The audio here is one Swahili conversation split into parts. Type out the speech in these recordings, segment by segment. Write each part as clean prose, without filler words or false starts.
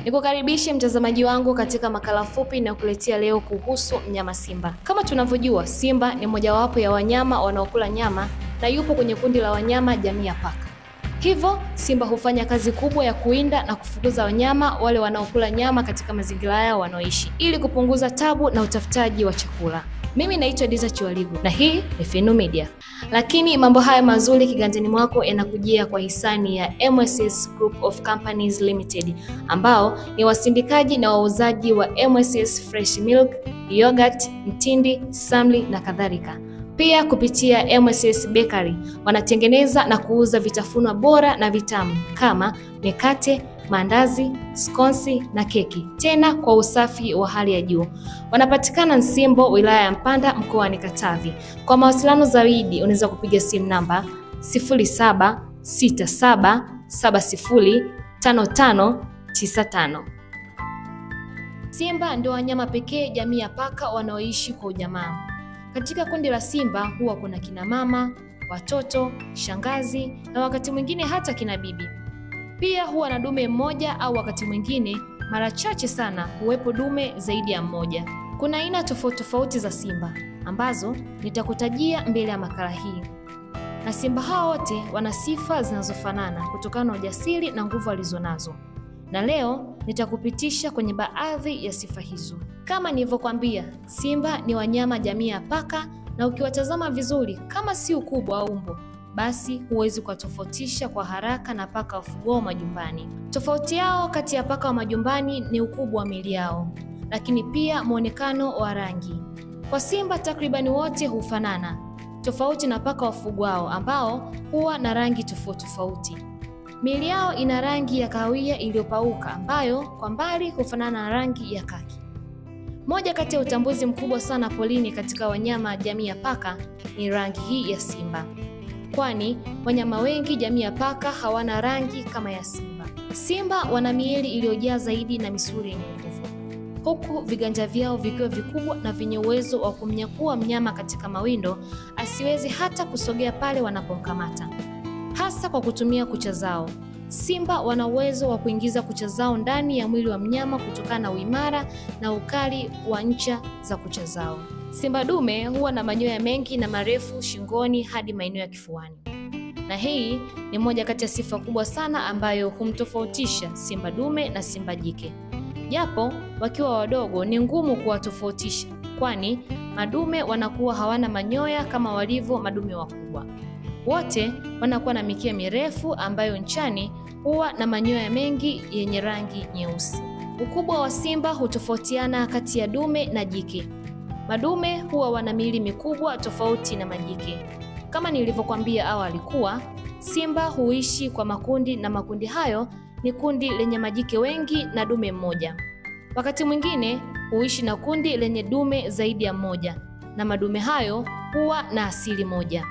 Nikukaribishe mtazamaji wangu katika makala fupi na kuletea leo kuhusu mnyama simba. Kama tunavyojua, simba ni mojawapo ya wanyama wanaokula nyama na yupo kwenye kundi la wanyama jamii ya paka. Hivyo, simba hufanya kazi kubwa ya kuinda na kufukuza wanyama wale wanaokula nyama katika mazingira yao wanaoishi ili kupunguza tabu na utafutaji wa chakula. Mimi naitwa Diza Chiwaligu na hii ni Feno Media. Lakini mambo haya mazuri kiganjani mwako yanakujia kwa hisani ya MSS Group of Companies Limited, ambao ni wasindikaji na wauzaji wa MSS Fresh Milk, yogurt, mtindi, samli na kadhalika. Pia kupitia MSS Bakery wanatengeneza na kuuza vitafunwa bora na vitamu kama mikate, mandazi, skonsi na keki, tena kwa usafi wa hali ya juu. Wanapatikana Nsimbo, wilaya ya Mpanda, mkoani Katavi. Kwa mawasiliano zaidi unaweza kupiga simu namba 0767705595. Simba ndio wanyama pekee jamii ya paka wanaoishi kwa ujamaa. Katika kundi la simba huwa kuna kina mama, watoto, shangazi na wakati mwingine hata kina bibi. Pia huwa na dume mmoja au wakati mwingine mara chache sana huwepo dume zaidi ya mmoja. Kuna aina tofauti za simba ambazo nitakutajia mbele ya makala hii. Na simba hao wote wana sifa zinazofanana kutokana na ujasiri na nguvu alizonazo. Na leo nitakupitisha kwenye baadhi ya sifa hizo. Kama nilivyokuambia, simba ni wanyama jamii ya paka, na ukiwatazama vizuri kama si ukubwa au umbo, basi huwezi kuwatofautisha kwa haraka na paka wafugwao majumbani. Tofauti yao kati ya paka wa majumbani ni ukubwa wa miili yao, lakini pia muonekano wa rangi. Kwa simba takribani wote hufanana, tofauti na paka wafugwao ambao huwa na rangi tofauti. Miili yao ina rangi ya kahawia iliyopauka ambayo kwa mbali hufanana na rangi ya kaki. Moja kati ya utambuzi mkubwa sana polini katika wanyama jamii ya paka ni rangi hii ya simba, kwani wanyama wengi jamii ya paka hawana rangi kama ya simba. Simba wana miili iliyojaa zaidi na misuli yenye nguvu, huku viganja vyao vikiwa vikubwa na vyenye uwezo wa kumnyakua mnyama katika mawindo asiwezi hata kusogea pale wanapomkamata, hasa kwa kutumia kucha zao. Simba wana uwezo wa kuingiza kucha zao ndani ya mwili wa mnyama kutokana na uimara na ukali wa ncha za kucha zao. Simba dume huwa na manyoya mengi na marefu shingoni hadi maeneo ya kifuani. Na hii ni moja kati ya sifa kubwa sana ambayo humtofautisha simba dume na simba jike. Japo wakiwa wadogo ni ngumu kuwatofautisha, kwani madume wanakuwa hawana manyoya kama walivyo madume wakubwa. Wote wanakuwa na mikia mirefu ambayo nchani huwa na manyoya mengi yenye rangi nyeusi. Ukubwa wa simba hutofautiana kati ya dume na jike. Madume huwa wana miili mikubwa tofauti na majike. Kama nilivyokuambia awali kuwa simba huishi kwa makundi, na makundi hayo ni kundi lenye majike wengi na dume mmoja. Wakati mwingine huishi na kundi lenye dume zaidi ya mmoja, na madume hayo huwa na asili moja.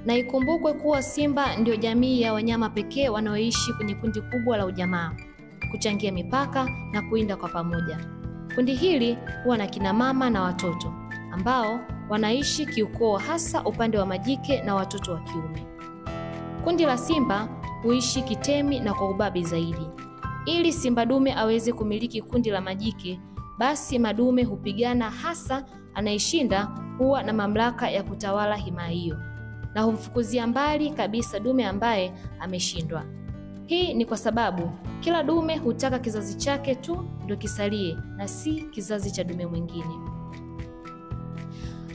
Na ikumbukwe kuwa simba ndio jamii ya wanyama pekee wanaoishi kwenye kundi kubwa la ujamaa, kuchangia mipaka na kuinda kwa pamoja. Kundi hili huwa na kina mama na watoto ambao wanaishi kiukoo, hasa upande wa majike na watoto wa kiume. Kundi la simba huishi kitemi na kwa ubabe zaidi. Ili simba dume aweze kumiliki kundi la majike, basi madume hupigana, hasa anayeshinda huwa na mamlaka ya kutawala himaya hiyo na humfukuzia mbali kabisa dume ambaye ameshindwa. Hii ni kwa sababu kila dume hutaka kizazi chake tu ndio kisalie na si kizazi cha dume mwingine.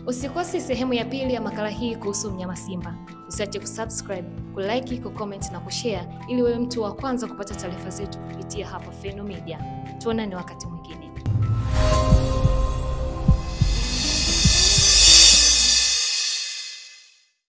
Usikose sehemu ya pili ya makala hii kuhusu mnyama simba. Usiache kusubscribe, kulike, kucomment na kushare ili wewe mtu wa kwanza kupata taarifa zetu kupitia hapa Feno Media. Tuonane wakati